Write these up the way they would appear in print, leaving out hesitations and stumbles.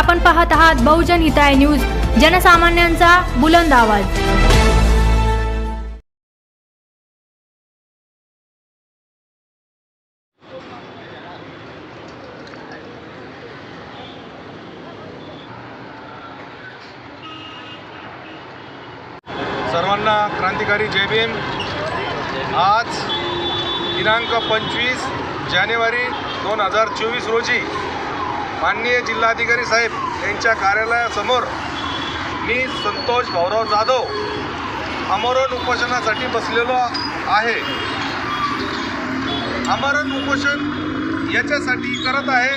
आपण पाहत आहात बहुजन हिताय न्यूज, जनसामान्यांचा बुलंद आवाज। सर्वांना क्रांतिकारी जय भीम। आज दिनांक 25 जानेवारी 2024 रोजी माननीय जिल्हाधिकारी साहेब यांच्या कार्यालयासमोर मी संतोष भाऊराव जाधव आमरण उपोषणासाठी बसलेलो आहे। आमरण उपोषण याच्यासाठी करत आहे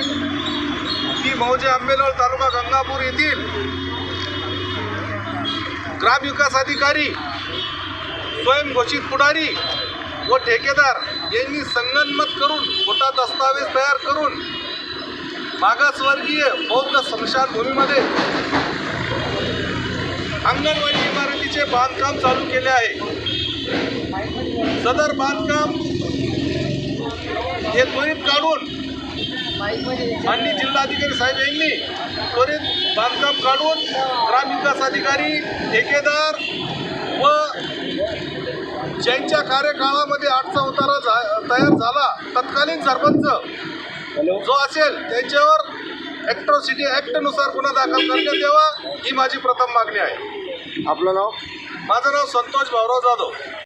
की मौजे आंबेलोल तालुका गंगापूर येथील ग्रामविकास अधिकारी, स्वयं घोषित पुढारी व ठेकेदार यांनी संगनमत करून खोटा दस्तावेज तयार करून मागासवर्गीय बौद्ध स्मशानभूमीमध्ये अंगणवाडी इमारतीचे बांधकाम चालू केले आहे। सदर बांधकाम हे त्वरित काढून माननीय जिल्हाधिकारी साहेब यांनी त्वरित बांधकाम काढून ग्रामविकास अधिकारी, ठेकेदार व ज्यांच्या कार्यकाळामध्ये 8चा उतारा तयार झाला तत्कालीन सरपंच जो असेल त्यांच्यावर ॲट्रॉसिटी ॲक्टनुसार गुन्हा दाखल करण्यात यावा ही माझी प्रथम मागणी आहे। आपलं नाव? माझं नाव संतोष भाऊराव जाधव।